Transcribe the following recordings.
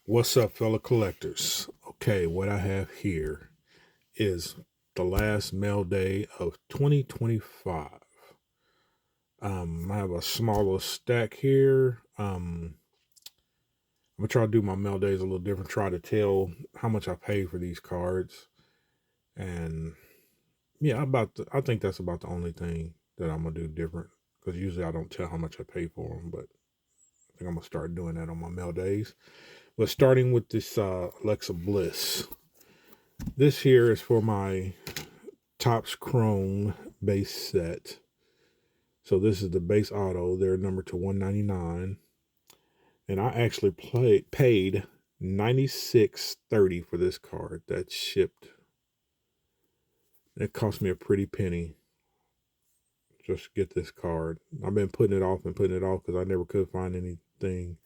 What's up, fellow collectors? Okay, what I have here is the last mail day of 2025. I have a smaller stack here. I'm gonna try to do my mail days a little different. Try to tell how much I pay for these cards, and yeah, I think that's about the only thing that I'm gonna do different. Because usually I don't tell how much I pay for them, but I think I'm gonna start doing that on my mail days. But starting with this Alexa Bliss. This here is for my Topps Chrome base set. So this is the base auto. They're numbered to 199, and I actually paid 96.30 for this card. That shipped. It cost me a pretty penny just to get this card. I've been putting it off because I never could find anything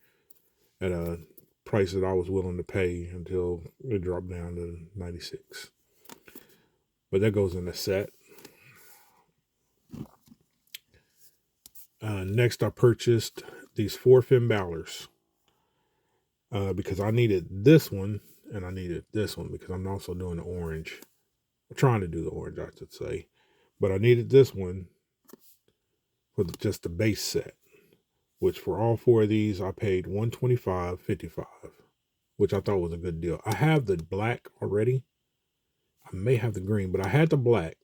at a price that I was willing to pay until it dropped down to 96. But that goes in the set. Next, I purchased these 4 fin Bálors because I needed this one and I needed this one because I'm also doing the orange. I'm trying to do the orange, I should say. But I needed this one for just the base set, which for all 4 of these, I paid $125.55, which I thought was a good deal. I have the black already. I may have the green, but I had the black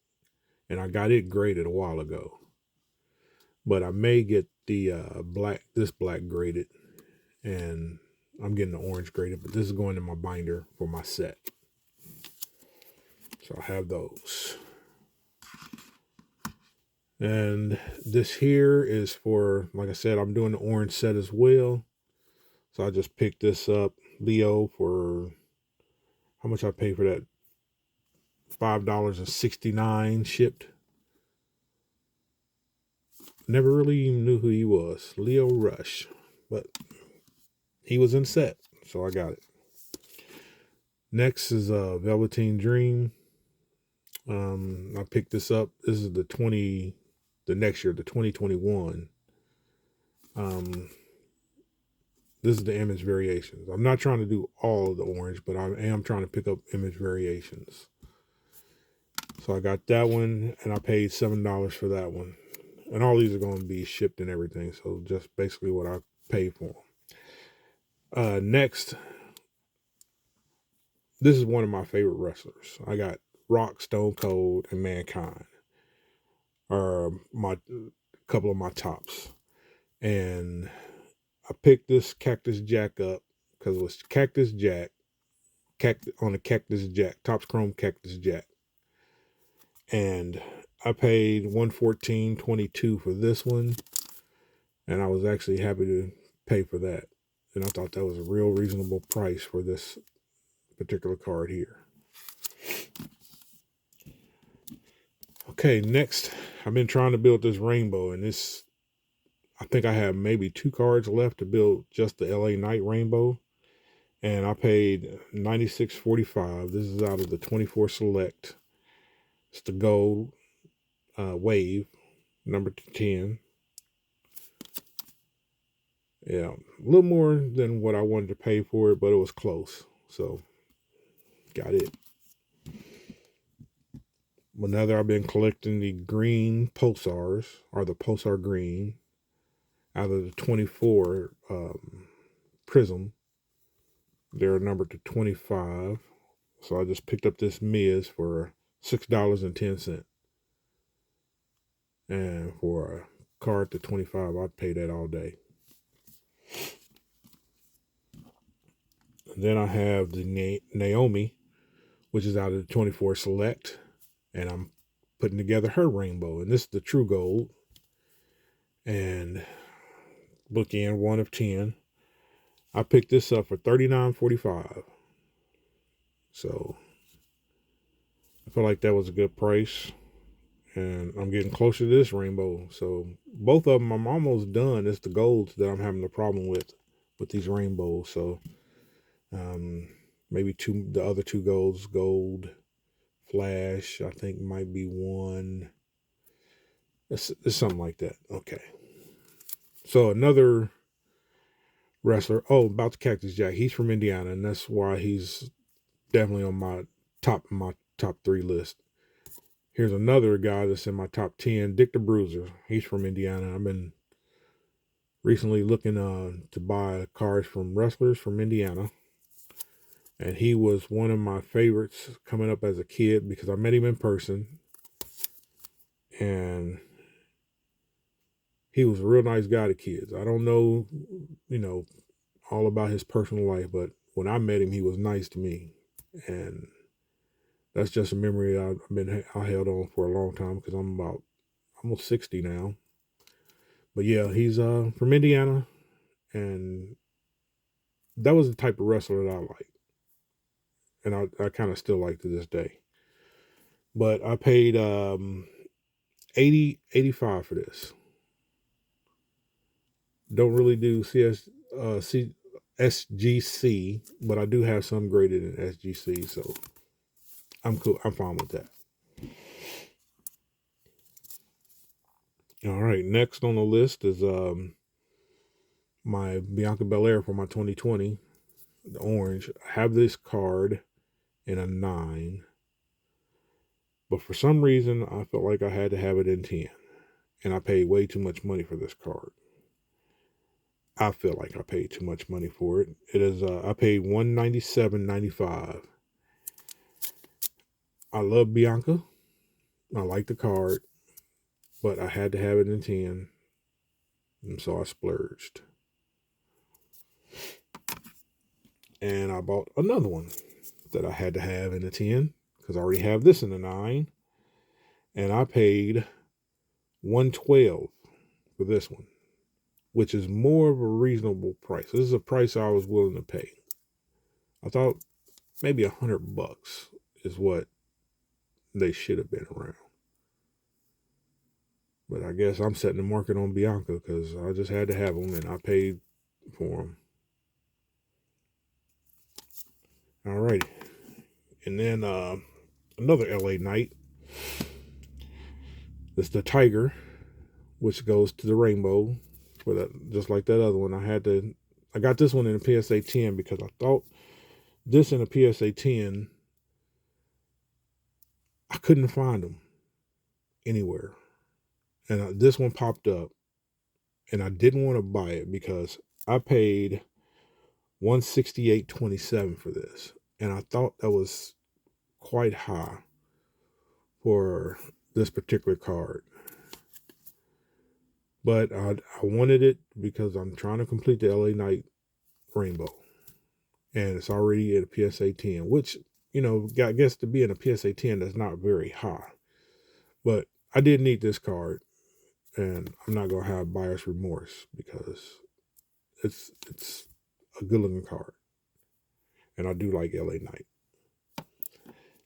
and I got it graded a while ago. But I may get the this black graded, and I'm getting the orange graded, but this is going in my binder for my set. So I have those. And this here is for, like I said, I'm doing the orange set as well. So I just picked this up, Leo, for how much I paid for that? $5.69 shipped. Never really even knew who he was. Leo Rush. But he was in set, so I got it. Next is Velveteen Dream. I picked this up. This is the next year, the 2021. This is the image variations. I'm not trying to do all of the orange, but I am trying to pick up image variations. So I got that one, and I paid $7 for that one. And all these are going to be shipped and everything, so just basically what I paid for them. Next, this is one of my favorite wrestlers. I got Rock, Stone Cold, and Mankind are my couple of my tops. And I picked this Cactus Jack up because it was Cactus Jack on the Cactus Jack, Topps Chrome Cactus Jack. And I paid $114.22 for this one. And I was actually happy to pay for that. And I thought that was a real reasonable price for this particular card here. Okay, next, I've been trying to build this rainbow, and I think I have maybe 2 cards left to build just the LA Knight rainbow. And I paid $96.45. This is out of the 24 Select. It's the gold wave, number 10. Yeah, a little more than what I wanted to pay for it, but it was close. So, got it. Another, I've been collecting the green pulsars, or the pulsar green, out of the 24 prism. They're numbered to 25. So I just picked up this Miz for $6.10. And for a card to 25, I'd pay that all day. And then I have the Naomi, which is out of the 24 Select. And I'm putting together her rainbow. And this is the true gold. And bookend 1 of 10. I picked this up for $39.45. So I feel like that was a good price. And I'm getting closer to this rainbow. So both of them I'm almost done. It's the golds that I'm having the problem with these rainbows. So maybe the other 2 golds, gold flash, I think might be one. It's something like that. Okay. So another wrestler. Oh, about the Cactus Jack. He's from Indiana, and that's why he's definitely on my top 3 list. Here's another guy that's in my top 10, Dick the Bruiser. He's from Indiana. I've been recently looking to buy cards from wrestlers from Indiana. And he was one of my favorites coming up as a kid because I met him in person. And he was a real nice guy to kids. I don't know, all about his personal life, but when I met him, he was nice to me. And that's just a memory I held on for a long time because I'm about almost 60 now. But yeah, he's from Indiana, and that was the type of wrestler that I like. And I kind of still like to this day. But I paid $85 for this. Don't really do SGC, but I do have some graded in SGC, so I'm cool. I'm fine with that. All right, next on the list is my Bianca Belair for my 2020, the orange. I have this card in a 9, but for some reason I felt like I had to have it in 10, and I paid way too much money for this card. I feel like I paid too much money for it. It is I paid $197.95. I love Bianca. I like the card, but I had to have it in 10, and so I splurged. And I bought another one that I had to have in a 10 because I already have this in a 9, and I paid $112 for this one, which is more of a reasonable price. This is a price I was willing to pay. I thought maybe $100 is what they should have been around. But I guess I'm setting the market on Bianca because I just had to have them and I paid for them. All right. And then another LA Knight. It's the Tiger, which goes to the rainbow. For that, just like that other one. I got this one in a PSA 10 because I thought this in a PSA 10, I couldn't find them anywhere. And this one popped up, and I didn't want to buy it because I paid $168.27 for this, and I thought that was quite high for this particular card. But I wanted it because I'm trying to complete the LA Knight Rainbow, and it's already at a PSA 10, which, I guess to be in a PSA 10, that's not very high. But I did need this card, and I'm not going to have buyer's remorse because it's a good looking card, and I do like LA Knight.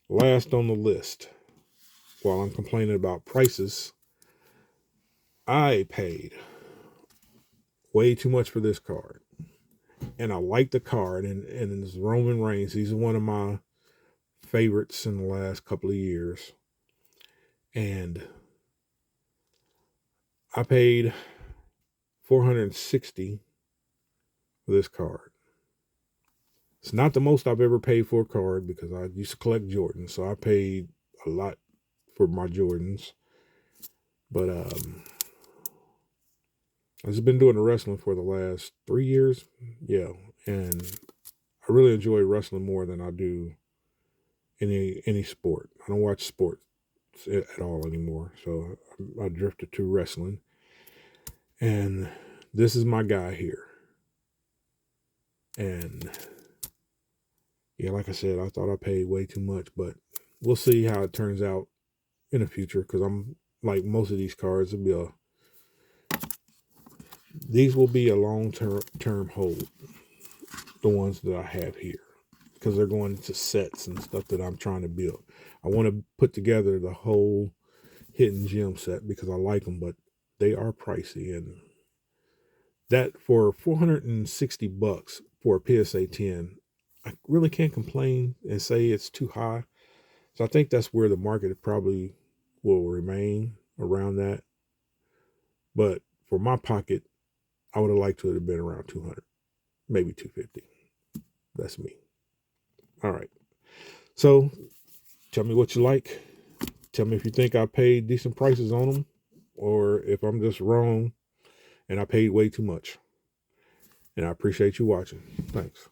Last on the list, while I'm complaining about prices, I paid way too much for this card, and I like the card, and it's Roman Reigns. He's one of my favorites in the last couple of years, and I paid $460 for this card. It's not the most I've ever paid for a card because I used to collect Jordans, so I paid a lot for my Jordans. But I've just been doing the wrestling for the last 3 years. Yeah, and I really enjoy wrestling more than I do any sport. I don't watch sports at all anymore, so I drifted to wrestling. And this is my guy here. And yeah, like I said, I thought I paid way too much, but we'll see how it turns out in the future because I'm like most of these cards these will be a long-term hold, the ones that I have here, because they're going into sets and stuff that I'm trying to build. I want to put together the whole hidden gem set because I like them, but they are pricey, and that for $460 for a PSA 10, I really can't complain and say it's too high. So I think that's where the market probably will remain, around that. But for my pocket, I would have liked to have been around 200. maybe 250. That's me. All right. So tell me what you like. Tell me if you think I paid decent prices on them, or if I'm just wrong and I paid way too much. And I appreciate you watching. Thanks.